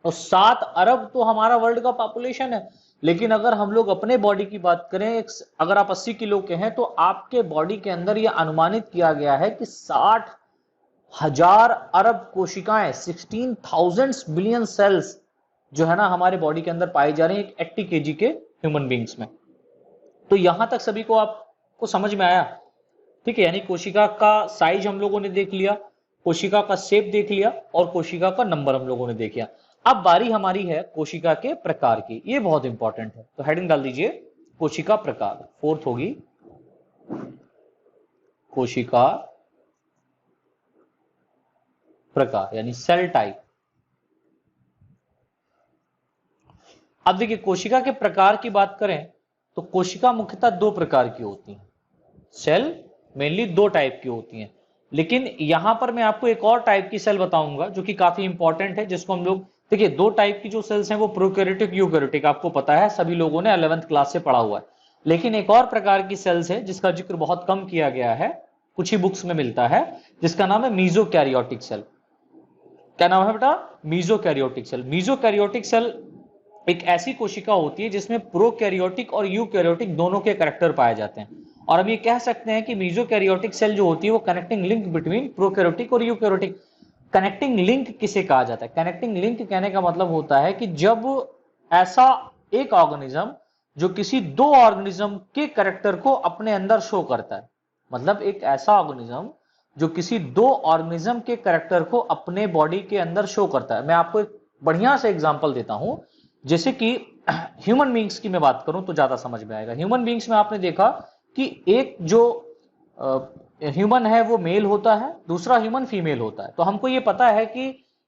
तो 7 अरब तो हमारा वर्ल्ड का पॉपुलेशन है। लेकिन अगर हम लोग अपने बॉडी की बात करें, अगर आप 80 किलो के हैं, तो आपके बॉडी के अंदर यह अनुमानित किया गया है कि 60,000 अरब कोशिकाएं, 16,000 बिलियन सेल्स जो है ना हमारे बॉडी के अंदर पाई जा रही है 80 kg के ह्यूमन बींग्स में। तो यहां तक सभी को आपको समझ में आया? ठीक है, यानी कोशिका का साइज हम लोगों ने देख लिया, कोशिका का शेप देख लिया और कोशिका का नंबर हम लोगों ने देख लिया। अब बारी हमारी है कोशिका के प्रकार की, ये बहुत इंपॉर्टेंट है, तो हेडिंग डाल दीजिए कोशिका प्रकार। फोर्थ होगी कोशिका प्रकार यानी सेल टाइप। अब देखिए कोशिका के प्रकार की बात करें तो कोशिका मुख्यतः दो प्रकार की होती हैं। सेल मेनली दो टाइप की होती हैं, लेकिन यहां पर मैं आपको एक और टाइप की सेल बताऊंगा जो कि काफी इंपॉर्टेंट है, जिसको हम लोग देखिए दो टाइप की जो सेल्स हैं वो प्रोकैरियोटिक यूकैरियोटिक आपको पता है, सभी लोगों ने 11th क्लास से पढ़ा हुआ है। लेकिन एक और प्रकार की सेल्स है जिसका जिक्र बहुत कम किया गया है, कुछ ही बुक्स में मिलता है, जिसका नाम है मीजोकैरियोटिक सेल। क्या नाम है बेटा? मीजोकैरियोटिक सेल। मीजोकैरियोटिक सेल एक ऐसी कोशिका होती है जिसमें प्रोकैरियोटिक और यूकैरियोटिक दोनों के कैरेक्टर पाए जाते हैं, और हम ये कह सकते हैं कि मीजोकैरियोटिक सेल जो होती है वो कनेक्टिंग लिंक बिटवीन प्रोकैरियोटिक और यूकैरियोटिक। कनेक्टिंग लिंक किसे कहा जाता है? कनेक्टिंग लिंक कहने का मतलब होता है कि जब ऐसा एक ऑर्गेनिज्म जो किसी दो ऑर्गेनिज्म के कैरेक्टर को अपने अंदर शो करता है, मतलब एक ऐसा ऑर्गेनिज्म जो किसी दो ऑर्गेनिज्म के कैरेक्टर को अपने बॉडी के अंदर शो करता है। मैं आपको एक बढ़िया से एग्जांपल देता हूं, जैसे कि ह्यूमन बींग्स की मैं बात करूं तो ज्यादा समझ में आएगा। ह्यूमन बींग्स में आपने देखा कि एक जो ह्यूमन है वो मेल होता है, दूसरा ह्यूमन फीमेल होता है। तो हमको ये पता है कि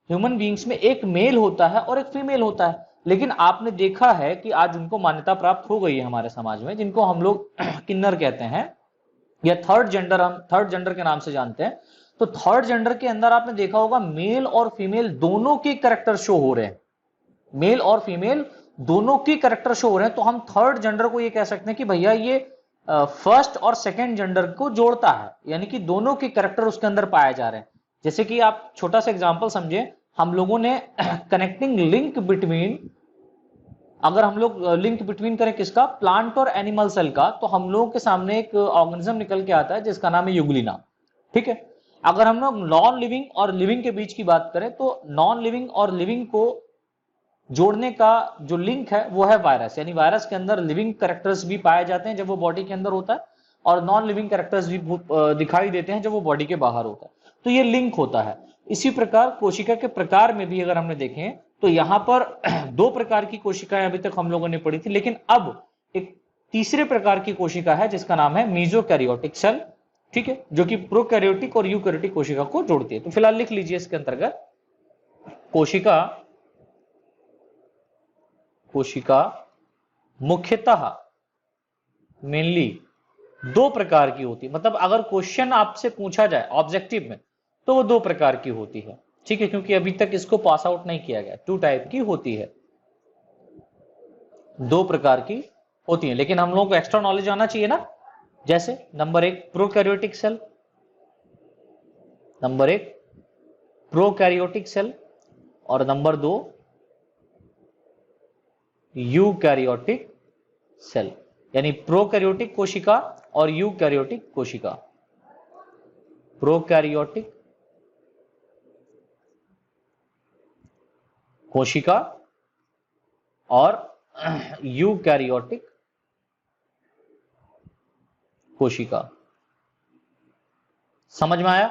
ह्यूमन बींग्स में एक मेल होता है और एक फीमेल होता है, लेकिन आपने देखा है कि आज उनको मान्यता प्राप्त हो गई है हमारे समाज में, जिनको हम लोग किन्नर कहते हैं या थर्ड जेंडर, हम थर्ड जेंडर के नाम से जानते हैं। तो थर्ड जेंडर के अंदर आपने देखा होगा मेल और फीमेल दोनों के कैरेक्टर शो हो रहे हैं, मेल और फीमेल दोनों की कैरेक्टर शो हो रहे हैं। तो हम थर्ड जेंडर को ये कह सकते हैं कि भैया ये फर्स्ट और सेकंड जेंडर को जोड़ता है, यानी कि दोनों के कैरेक्टर उसके अंदर पाए जा रहे हैं। जैसे कि आप छोटा सा एग्जांपल समझे, हम लोगों ने कनेक्टिंग लिंक बिटवीन, अगर हम लोग लिंक बिटवीन करें किसका, प्लांट और एनिमल सेल का, तो हम लोगों के सामने एक ऑर्गेनिज्म निकल के आता है जिसका नाम है यूग्लिना। ठीक है, अगर हम लोग नॉन लिविंग और लिविंग के बीच की बात करें तो नॉन लिविंग और लिविंग को जोड़ने का जो लिंक है वो है वायरस, यानी वायरस के अंदर लिविंग कैरेक्टर्स भी पाए जाते हैं जब वो बॉडी के अंदर होता है, और नॉन लिविंग कैरेक्टर्स भी दिखाई देते हैं जब वो बॉडी के बाहर होता है। तो ये लिंक होता है। इसी प्रकार कोशिका के प्रकार में भी अगर हमने देखें तो यहां पर दो प्रकार की कोशिकाएं अभी तक हम लोगों ने पढ़ी थी, लेकिन अब एक तीसरे प्रकार की कोशिका है जिसका नाम है मीजोकैरियोटिक सेल। ठीक है, जो कि प्रोकैरियोटिक और यूकैरियोटिक कोशिका को जोड़ती है। तो फिलहाल लिख लीजिए इसके अंतर्गत कोशिका मुख्यतः मेनली दो प्रकार की होती है। मतलब अगर क्वेश्चन आपसे पूछा जाए ऑब्जेक्टिव में तो वो दो प्रकार की होती है। ठीक है, क्योंकि अभी तक इसको पास आउट नहीं किया गया, टू टाइप की होती है, दो प्रकार की होती है। लेकिन हम लोगों को एक्स्ट्रा नॉलेज आना चाहिए ना, जैसे नंबर एक प्रोकैरियोटिक सेल, नंबर एक प्रोकैरियोटिक सेल, और नंबर दो यूकैरियोटिक सेल, यानी प्रोकैरियोटिक कोशिका और यूकैरियोटिक कोशिका। प्रोकैरियोटिक कोशिका और यूकैरियोटिक कोशिका। समझ में आया?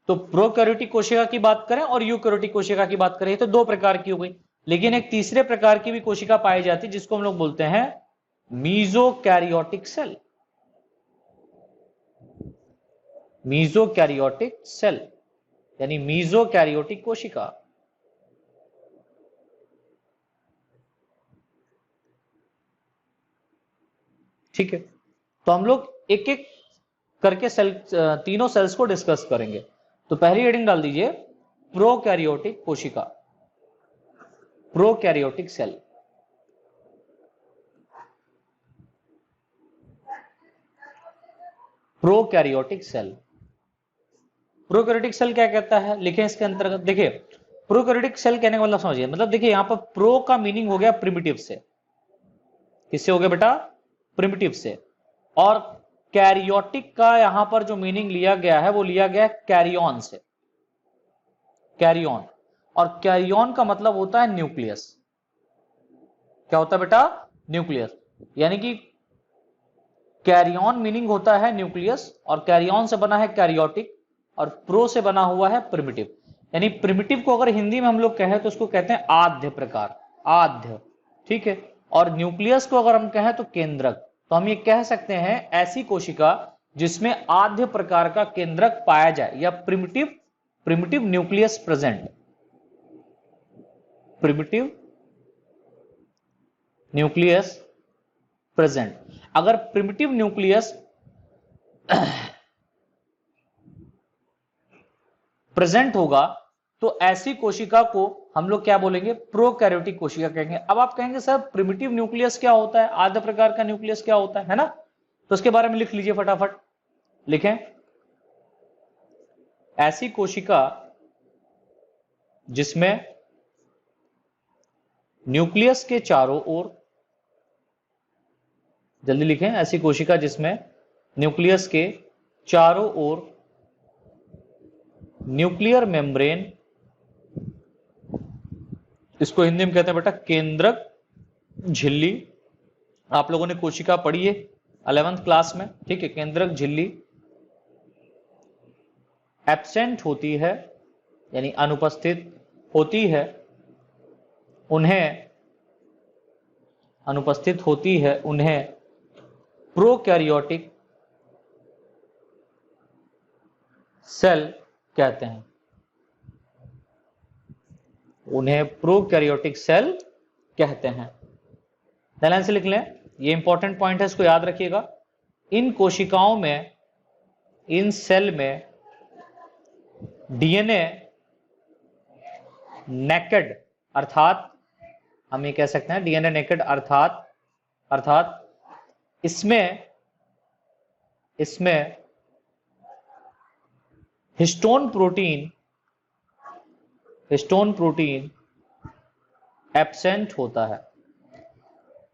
तो प्रोकैरियोटिक कोशिका की बात करें और यूकैरियोटिक कोशिका की बात करें तो दो प्रकार की हो गई, लेकिन एक तीसरे प्रकार की भी कोशिका पाई जाती है जिसको हम लोग बोलते हैं मीजोकैरियोटिक सेल। मीजोकैरियोटिक सेल यानी मीजोकैरियोटिक कोशिका। ठीक है, तो हम लोग एक एक करके सेल, तीनों सेल्स को डिस्कस करेंगे। तो पहली हेडिंग डाल दीजिए प्रोकैरियोटिक कोशिका, prokaryotic cell. Prokaryotic cell, prokaryotic cell क्या कहता है, लिखें इसके अंतर्गत। देखिए प्रोकैरियोटिक सेल कहने का मतलब समझिए, मतलब देखिए यहां पर प्रो का मीनिंग हो गया प्रिमिटिव से। किससे हो गया बेटा? प्रिमिटिव से। और कैरियोटिक का यहां पर जो मीनिंग लिया गया है वो लिया गया कैरियन से, कैरियन। और कैरियन का मतलब होता है न्यूक्लियस। क्या होता है बेटा? न्यूक्लियस। यानी कि कैरियन मीनिंग होता है न्यूक्लियस, और कैरियन से बना है कैरियोटिक, और प्रो से बना हुआ है प्रिमिटिव। यानी प्रिमिटिव को अगर हिंदी में हम लोग कहें तो उसको कहते हैं आद्य प्रकार, आद्य, ठीक है। और न्यूक्लियस को अगर हम कहें तो केंद्रक। तो हम ये कह सकते हैं ऐसी कोशिका जिसमें आद्य प्रकार का केंद्रक पाया जाए, या primitive nucleus present, primitive nucleus present. अगर प्रिमिटिव न्यूक्लियस प्रेजेंट होगा तो ऐसी कोशिका को हम लोग क्या बोलेंगे, प्रोकैरियोटिक कोशिका कहेंगे। अब आप कहेंगे सर प्रिमिटिव न्यूक्लियस क्या होता है, आद्य प्रकार का न्यूक्लियस क्या होता है ना? तो उसके बारे में लिख लीजिए फटाफट, लिखें। ऐसी कोशिका जिसमें न्यूक्लियस के चारों ओर, जल्दी लिखें, ऐसी कोशिका जिसमें न्यूक्लियस के चारों ओर न्यूक्लियर मेम्ब्रेन, इसको हिंदी में कहते हैं बेटा केंद्रक झिल्ली। आप लोगों ने कोशिका पढ़ी है 11th क्लास में, ठीक है। केंद्रक झिल्ली एब्सेंट होती है, यानी अनुपस्थित होती है, उन्हें प्रोकैरियोटिक सेल कहते हैं, उन्हें प्रोकैरियोटिक सेल कहते हैं। ध्यान से लिख लें, ये इंपॉर्टेंट पॉइंट है, इसको याद रखिएगा। इन कोशिकाओं में, इन सेल में डीएनए नेकेड, अर्थात हम ये कह सकते हैं डीएनए नेकेड, अर्थात इसमें हिस्टोन प्रोटीन एब्सेंट होता है।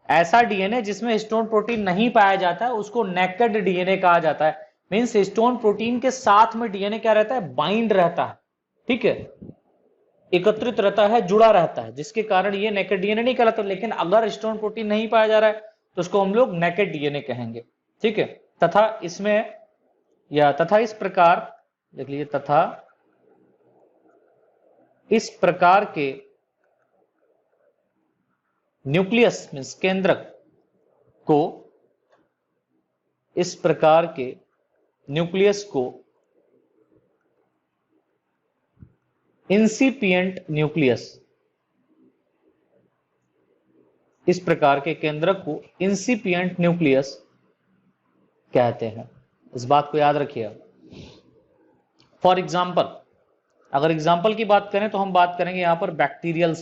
ऐसा डीएनए जिसमें हिस्टोन प्रोटीन नहीं पाया जाता है उसको नेकेड डीएनए कहा जाता है। मींस हिस्टोन प्रोटीन के साथ में डीएनए क्या रहता है, बाइंड रहता है, ठीक है, एकत्रित रहता है, जुड़ा रहता है, जिसके कारण ये नेकेड डीएनए नहीं कहलाता। लेकिन अगर हिस्टोन प्रोटीन नहीं पाया जा रहा है तो उसको हम लोग नेकेड डीएनए कहेंगे, ठीक है। तथा इस प्रकार देख लीजिए, तथा इस प्रकार के न्यूक्लियस मींस केंद्रक को, इस प्रकार के न्यूक्लियस को इंसिपिएंट न्यूक्लियस, इस प्रकार के केंद्रक को इंसिपिएंट न्यूक्लियस कहते हैं। इस बात को याद रखिएगा। फॉर एग्जाम्पल, अगर एग्जाम्पल की बात करें तो हम बात करेंगे यहां पर bacterial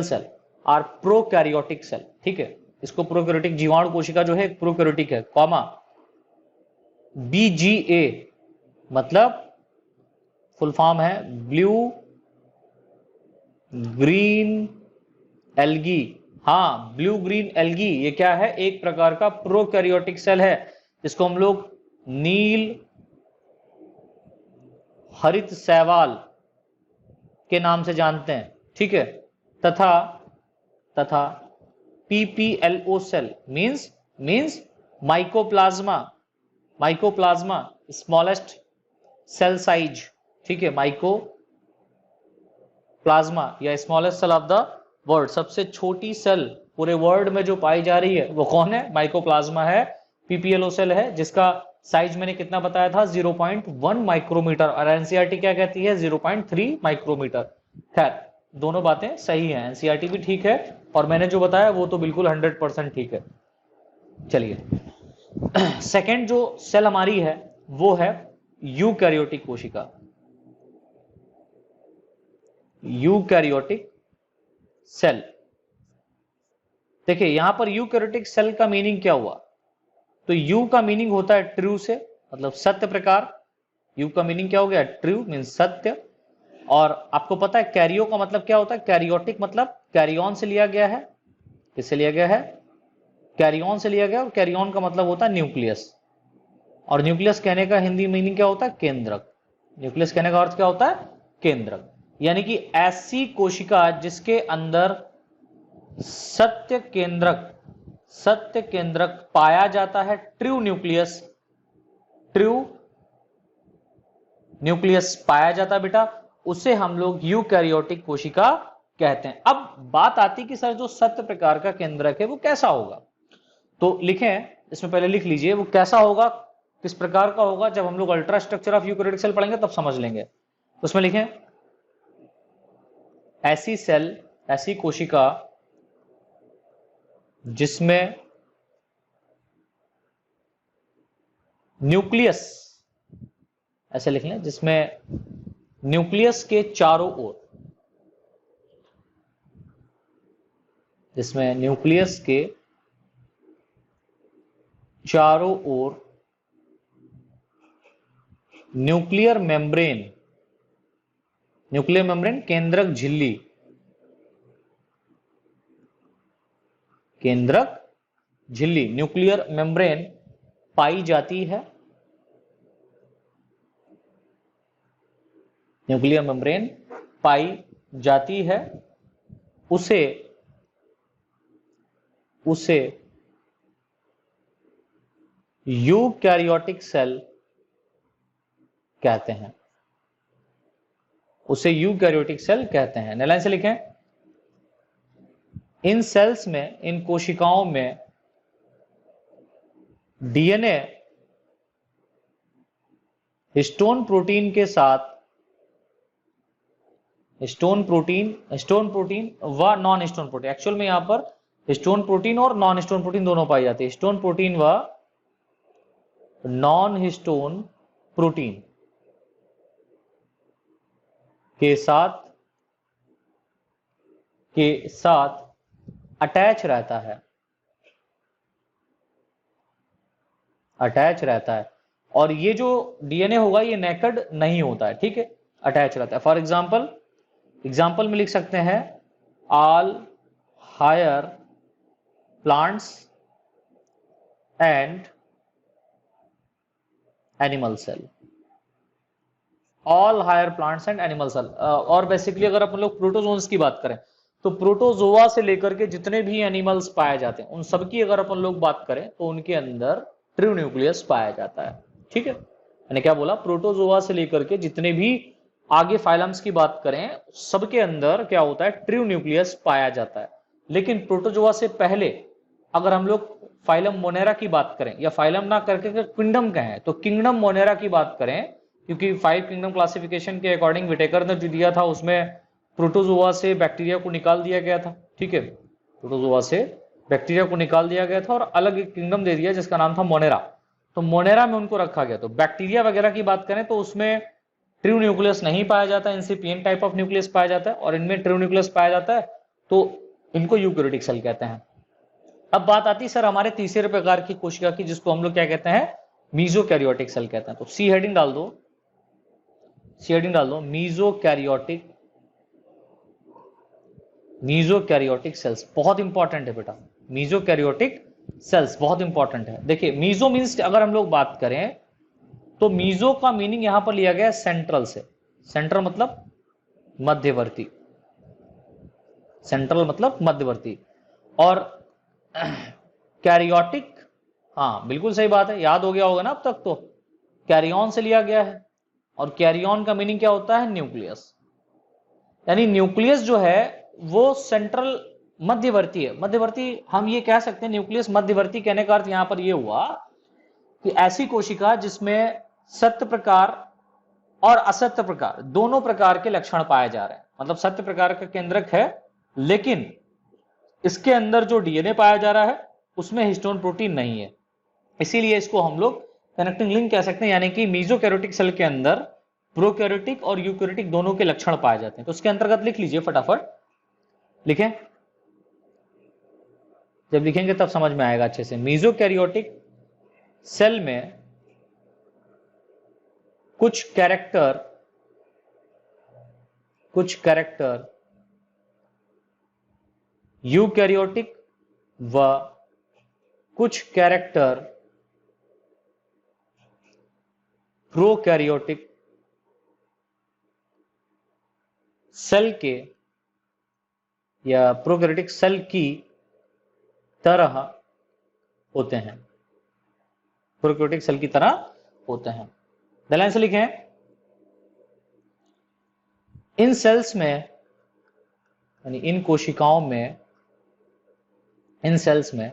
cell are prokaryotic cell, ठीक है। इसको प्रोकैरियोटिक, जीवाणु कोशिका जो है प्रोकैरियोटिक है, कॉमा BGA मतलब फुल फॉर्म है ब्लू ग्रीन एल्गी। हाँ, ब्लू ग्रीन एल्गी ये क्या है, एक प्रकार का प्रोकैरियोटिक सेल है, जिसको हम लोग नील हरित शैवाल के नाम से जानते हैं, ठीक है। तथा PPLO cell means mycoplasma smallest cell size, ठीक है। माइकोप्लाज्मा या smallest cell of the world, सबसे छोटी सेल पूरे वर्ल्ड में जो पाई जा रही है वो कौन है, माइकोप्लाज्मा है। PPLO सेल है जिसका साइज मैंने कितना बताया था, 0.1 माइक्रोमीटर, और एनसीईआरटी क्या कहती है, 0.3 माइक्रोमीटर। खैर दोनों बातें सही हैं, एनसीईआरटी भी ठीक है और मैंने जो बताया वो तो बिल्कुल 100% ठीक है। चलिए सेकंड जो सेल हमारी है वो है यूकैरियोटिक कोशिका, यूकैरियोटिक सेल। देखिए यहां पर यूकैरियोटिक सेल का मीनिंग क्या हुआ, तो यू का मीनिंग होता है ट्रू से, मतलब सत्य प्रकार। यू का मीनिंग क्या हो गया, ट्रू मीन्स सत्य। और आपको पता है कैरियो का मतलब क्या होता है, कैरियोटिक मतलब कैरियन से लिया गया है, किससे लिया गया है, कैरियन से लिया गया, और कैरियन का मतलब होता है न्यूक्लियस। और न्यूक्लियस कहने का हिंदी मीनिंग क्या होता है, केंद्रक। न्यूक्लियस कहने का अर्थ क्या होता है, केंद्रक। यानी कि ऐसी कोशिका जिसके अंदर सत्य सत्य केंद्रक पाया जाता है, ट्रू न्यूक्लियस, ट्रू न्यूक्लियस पाया जाता है बेटा, उसे हम लोग यूकैरियोटिक कोशिका कहते हैं। अब बात आती कि सर जो सत्य प्रकार का केंद्रक है वो कैसा होगा, तो लिखें इसमें, पहले लिख लीजिए वो कैसा होगा, किस प्रकार का होगा। जब हम लोग ultrastructure of eukaryotic cell पढ़ेंगे तब समझ लेंगे। तो उसमें लिखें ऐसी सेल, ऐसी कोशिका जिसमें न्यूक्लियस, ऐसे लिख लें, जिसमें न्यूक्लियस के चारों ओर, जिसमें न्यूक्लियस के चारों ओर न्यूक्लियर मेम्ब्रेन, न्यूक्लियर मेम्ब्रेन केंद्रक झिल्ली, केंद्रक झिल्ली, न्यूक्लियर मेम्ब्रेन पाई जाती है, न्यूक्लियर मेम्ब्रेन पाई जाती है, उसे यूकैरियोटिक सेल कहते हैं, उसे यूकैरियोटिक सेल कहते हैं। लाइन से लिखें, इन सेल्स में, इन कोशिकाओं में डीएनए हिस्टोन प्रोटीन के साथ, हिस्टोन प्रोटीन व नॉन हिस्टोन प्रोटीन, एक्चुअल में यहां पर हिस्टोन प्रोटीन और नॉन हिस्टोन प्रोटीन दोनों पाई जाती है, हिस्टोन प्रोटीन व नॉन हिस्टोन प्रोटीन के साथ अटैच रहता है, अटैच रहता है। और ये जो डीएनए होगा ये नेकेड नहीं होता है, ठीक है, अटैच रहता है। फॉर एग्जाम्पल में लिख सकते हैं all higher plants and animal cell, all higher plants and animal cell. और बेसिकली अगर अपन लोग प्रोटोजोन्स की बात करें तो प्रोटोजोआ से लेकर के जितने भी एनिमल्स पाए जाते हैं उन सबकी अगर अपन लोग बात करें तो उनके अंदर ट्रू न्यूक्लियस पाया जाता है, ठीक है। मैंने क्या बोला, प्रोटोजोआ से लेकर के जितने भी आगे फाइलम्स की बात करें सबके अंदर क्या होता है, ट्रू न्यूक्लियस पाया जाता है। लेकिन प्रोटोजोआ से पहले अगर हम लोग फाइलम मोनेरा की बात करें, या फाइलम ना करके किंगडम कहें तो किंगडम मोनेरा की बात करें, क्योंकि 5 किंगडम क्लासिफिकेशन के अकॉर्डिंग विटेकर ने जो दिया था उसमें प्रोटोजोआ से बैक्टीरिया को निकाल दिया गया था, ठीक है, प्रोटोजोआ से बैक्टीरिया को निकाल दिया गया था और अलग एक किंगडम दे दिया जिसका नाम था मोनेरा। तो मोनेरा में उनको रखा गया। तो बैक्टीरिया वगैरह की बात करें तो उसमें ट्रू न्यूक्लियस नहीं पाया जाता, इंसिपिएंट टाइप ऑफ न्यूक्लियस पाया जाता है, और इनमें ट्रू न्यूक्लियस पाया जाता है, तो इनको यूकैरियोटिक सेल कहते हैं। अब बात आती है सर हमारे तीसरे प्रकार की कोशिका की, जिसको हम लोग क्या कहते हैं, मीजोकैरियोटिक सेल कहते हैं। तो सी हेडिंग डाल दो, सी हेडिंग डाल दो, मीजोकैरियोटिक सेल्स बहुत इंपॉर्टेंट है बेटा, मीजोकैरियोटिक सेल्स बहुत इंपॉर्टेंट है। देखिए मीजो मीन्स अगर हम लोग बात करें तो मीजो का मीनिंग यहां पर लिया गया सेंट्रल से, सेंट्रल मतलब मध्यवर्ती, सेंट्रल मतलब मध्यवर्ती, और कैरियोटिक, हाँ बिल्कुल सही बात है, याद हो गया होगा ना अब तक, तो कैरियन से लिया गया है, और कैरियन का मीनिंग क्या होता है, न्यूक्लियस। यानी न्यूक्लियस जो है वो सेंट्रल मध्यवर्ती है, मध्यवर्ती हम ये कह सकते हैं, न्यूक्लियस मध्यवर्ती कहने का अर्थ यहां पर ये हुआ कि ऐसी कोशिका जिसमें सत्य प्रकार और असत्य प्रकार दोनों प्रकार के लक्षण पाए जा रहे हैं, मतलब सत्य प्रकार का केंद्रक है लेकिन इसके अंदर जो डीएनए पाया जा रहा है उसमें हिस्टोन प्रोटीन नहीं है, इसीलिए इसको हम लोग कनेक्टिंग लिंक कह सकते हैं। यानी कि मीजोकैरियोटिक सेल के अंदर प्रोकैरियोटिक और यूकैरियोटिक दोनों के लक्षण पाए जाते हैं। तो उसके अंतर्गत लिख लीजिए, फटाफट लिखें, जब लिखेंगे तब समझ में आएगा अच्छे से। मीजोकैरियोटिक सेल में कुछ कैरेक्टर यूकैरियोटिक व कुछ कैरेक्टर प्रोकैरियोटिक सेल के या प्रोकैरियोटिक सेल की तरह होते हैं, प्रोकैरियोटिक सेल की तरह होते हैं। लाइन से लिखें, इन सेल्स में यानी इन कोशिकाओं में, इन सेल्स में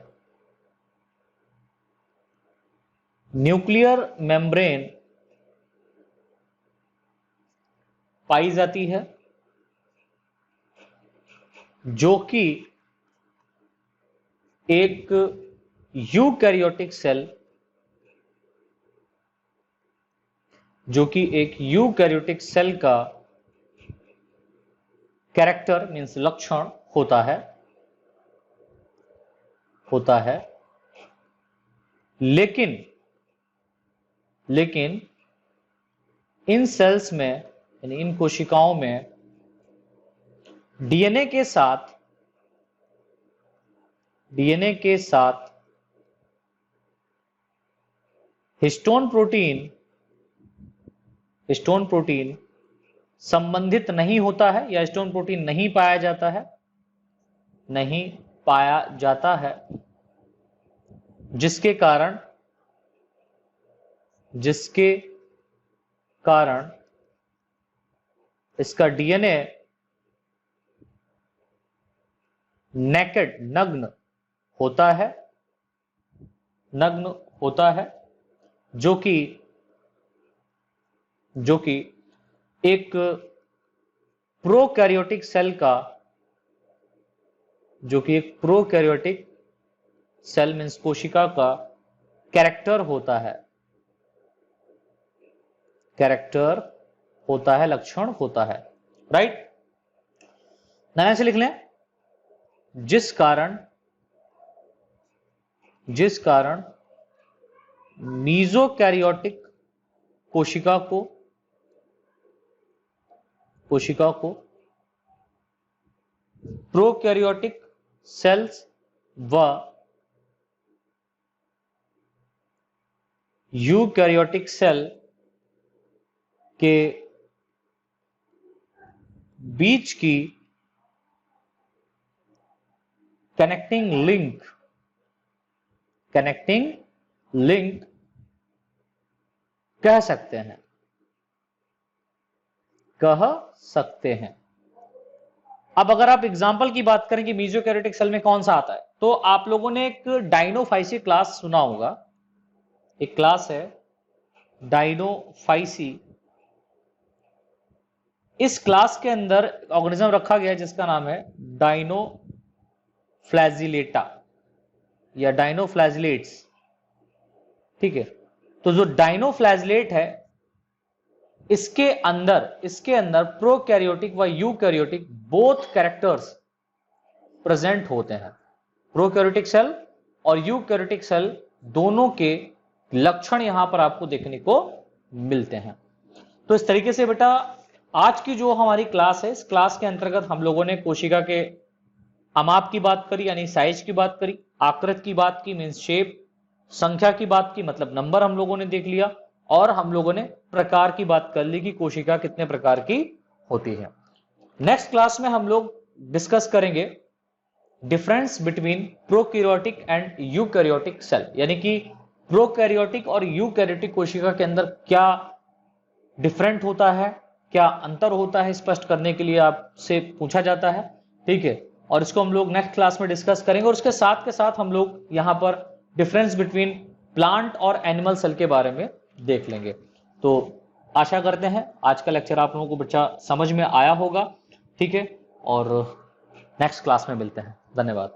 न्यूक्लियर मेम्ब्रेन पाई जाती है जो कि एक यूकैरियोटिक सेल, का कैरेक्टर मीन्स लक्षण होता है, लेकिन इन सेल्स में यानी इन कोशिकाओं में डीएनए के साथ हिस्टोन प्रोटीन संबंधित नहीं होता है, या हिस्टोन प्रोटीन नहीं पाया जाता है, जिसके कारण इसका डीएनए नग्न होता है, जो कि एक प्रोकैरियोटिक सेल मीन्स कोशिका का कैरेक्टर होता है, लक्षण होता है। राइट, नया से लिख लें, जिस कारण मीजोकैरियोटिक कोशिका को प्रोकैरियोटिक सेल्स व यूकैरियोटिक सेल के बीच की कनेक्टिंग लिंक कह सकते हैं। अब अगर आप एग्जाम्पल की बात करें कि मीजोकैरियोटिक सेल में कौन सा आता है, तो आप लोगों ने एक डायनोफाइसी क्लास सुना होगा। एक क्लास है डायनोफाइसी। इस क्लास के अंदर ऑर्गेनिज्म रखा गया है जिसका नाम है डायनोफ्लैजिलेटा या डायनोफ्लैजिलेट्स। ठीक है, तो जो डायनोफ्लैजिलेट है इसके अंदर प्रोकैरियोटिक व यूकैरियोटिक बोथ कैरेक्टर्स प्रेजेंट होते हैं। प्रोकैरियोटिक सेल और यूकैरियोटिक सेल दोनों के लक्षण यहां पर आपको देखने को मिलते हैं। तो इस तरीके से बेटा आज की जो हमारी क्लास है, इस क्लास के अंतर्गत हम लोगों ने कोशिका के अमाप की बात करी यानी साइज की बात करी, आकृति की बात की मीन्स शेप, संख्या की बात की मतलब नंबर हम लोगों ने देख लिया, और हम लोगों ने प्रकार की बात कर ली कि कोशिका कितने प्रकार की होती है। नेक्स्ट क्लास में हम लोग डिस्कस करेंगे difference between prokaryotic and eukaryotic cell, यानी कि प्रोकैरियोटिक और यूकैरियोटिक कोशिका के अंदर क्या डिफरेंट होता है, क्या अंतर होता है, स्पष्ट करने के लिए आपसे पूछा जाता है। ठीक है, और इसको हम लोग नेक्स्ट क्लास में डिस्कस करेंगे, और उसके साथ के साथ हम लोग यहां पर डिफरेंस बिटवीन प्लांट और एनिमल सेल के बारे में देख लेंगे। तो आशा करते हैं आज का लेक्चर आप लोगों को बच्चा समझ में आया होगा। ठीक है, और नेक्स्ट क्लास में मिलते हैं। धन्यवाद।